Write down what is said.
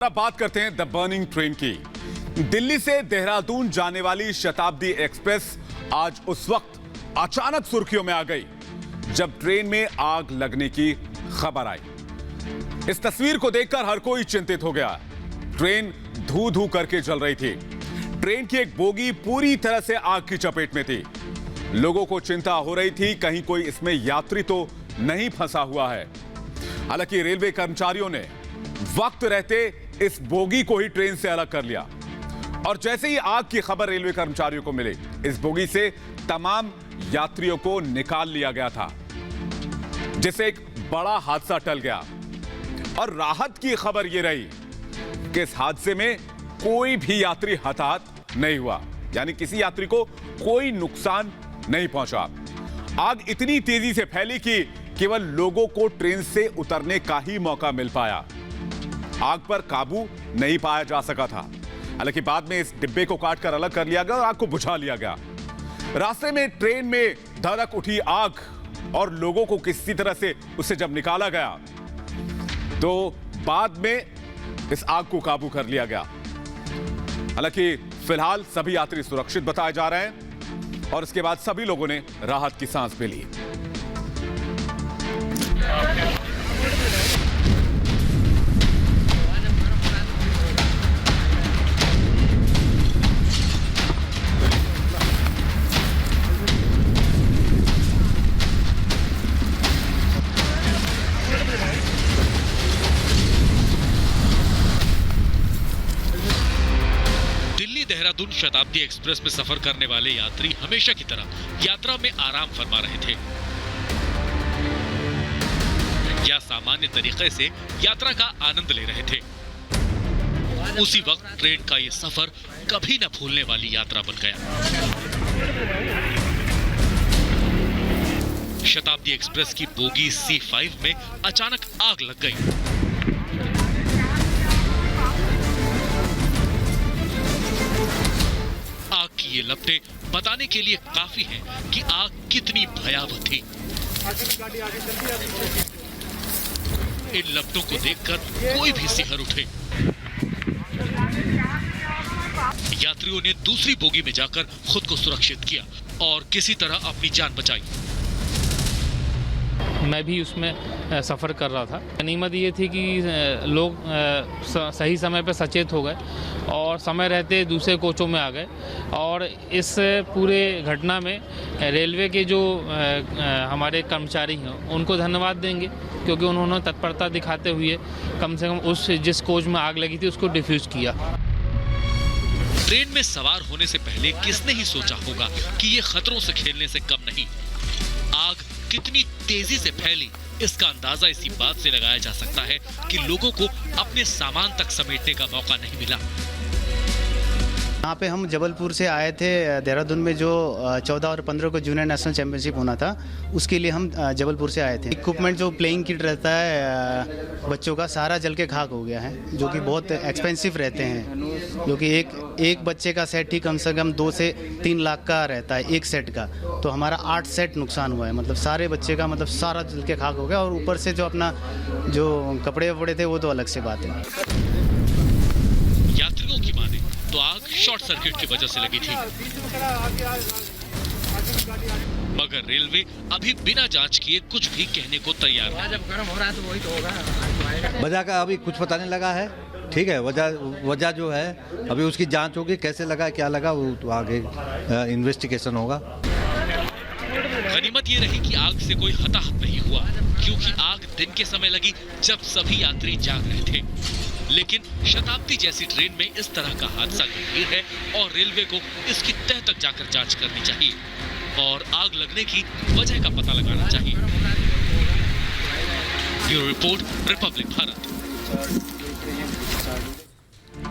अब बात करते हैं द बर्निंग ट्रेन की। दिल्ली से देहरादून जाने वाली शताब्दी एक्सप्रेस आज उस वक्त अचानक सुर्खियों में आ गई जब ट्रेन में आग लगने की खबर आई। इस तस्वीर को देखकर हर कोई चिंतित हो गया। ट्रेन धू धू करके जल रही थी। ट्रेन की एक बोगी पूरी तरह से आग की चपेट में थी। लोगों को चिंता हो रही थी कहीं कोई इसमें यात्री तो नहीं फंसा हुआ है। हालांकि रेलवे कर्मचारियों ने वक्त रहते इस बोगी को ही ट्रेन से अलग कर लिया और जैसे ही आग की खबर रेलवे कर्मचारियों को मिली, इस बोगी से तमाम यात्रियों को निकाल लिया गया था, जिससे एक बड़ा हादसा टल गया। और राहत की खबर यह रही कि इस हादसे में कोई भी यात्री हताहत नहीं हुआ, यानी किसी यात्री को कोई नुकसान नहीं पहुंचा। आग इतनी तेजी से फैली कि केवल लोगों को ट्रेन से उतरने का ही मौका मिल पाया। आग पर काबू नहीं पाया जा सका था। हालांकि बाद में इस डिब्बे को काटकर अलग कर लिया गया और आग को बुझा लिया गया। रास्ते में ट्रेन में धड़क उठी आग और लोगों को किसी तरह से उससे जब निकाला गया तो बाद में इस आग को काबू कर लिया गया। हालांकि फिलहाल सभी यात्री सुरक्षित बताए जा रहे हैं और इसके बाद सभी लोगों ने राहत की सांस भी ली। देहरादून शताब्दी एक्सप्रेस में सफर करने वाले यात्री हमेशा की तरह यात्रा में आराम फरमा रहे थे या सामान्य तरीके से यात्रा का आनंद ले रहे थे। उसी वक्त ट्रेन का यह सफर कभी न भूलने वाली यात्रा बन गया। शताब्दी एक्सप्रेस की बोगी C5 में अचानक आग लग गई। आग की ये लपटें बताने के लिए काफी हैं कि आग कितनी भयावह थी। इन लपटों को देखकर कोई भी सिहर उठे। यात्रियों ने दूसरी बोगी में जाकर खुद को सुरक्षित किया और किसी तरह अपनी जान बचाई। मैं भी उसमें सफ़र कर रहा था। गनीमत ये थी कि लोग सही समय पर सचेत हो गए और समय रहते दूसरे कोचों में आ गए। और इस पूरे घटना में रेलवे के जो हमारे कर्मचारी हैं उनको धन्यवाद देंगे, क्योंकि उन्होंने तत्परता दिखाते हुए कम से कम उस जिस कोच में आग लगी थी उसको डिफ्यूज़ किया। ट्रेन में सवार होने से पहले किसने ही सोचा होगा कि ये खतरों से खेलने से कम नहीं। आग कितनी तेजी से फैली इसका अंदाजा इसी बात से लगाया जा सकता है कि लोगों को अपने सामान तक समेटने का मौका नहीं मिला। यहाँ पे हम जबलपुर से आए थे। देहरादून में जो 14 और 15 को जूनियर नेशनल चैंपियनशिप होना था, उसके लिए हम जबलपुर से आए थे। इक्विपमेंट जो प्लेइंग किट रहता है बच्चों का, सारा जल के खाक हो गया है, जो कि बहुत एक्सपेंसिव रहते हैं, जो कि एक बच्चे का सेट ही कम से कम 2 से 3 लाख का रहता है एक सेट का। तो हमारा 8 सेट नुकसान हुआ है, मतलब सारे बच्चे का मतलब सारा जल के खाक हो गया। और ऊपर से जो अपना जो कपड़े वपड़े थे वो तो अलग से बात है। यात्रियों की माने तो आग शॉर्ट सर्किट की वजह से लगी थी, मगर रेलवे अभी बिना जांच किए कुछ भी कहने को तैयार नहीं। जब गर्म हो रहा है तो वही तो होगा। वजह का अभी कुछ पता नहीं लगा है, ठीक है। वजह जो है अभी उसकी जांच होगी, कैसे लगा क्या लगा वो तो आगे इन्वेस्टिगेशन होगा। गनीमत ये रही कि आग से कोई हताहत नहीं हुआ, क्योंकि आग दिन के समय लगी जब सभी यात्री जाग रहे थे। लेकिन शताब्दी जैसी ट्रेन में इस तरह का हादसा गंभीर है और रेलवे को इसकी तह तक जाकर जांच करनी चाहिए और आग लगने की वजह का पता लगाना चाहिए। Bureau report, Republic Bharat.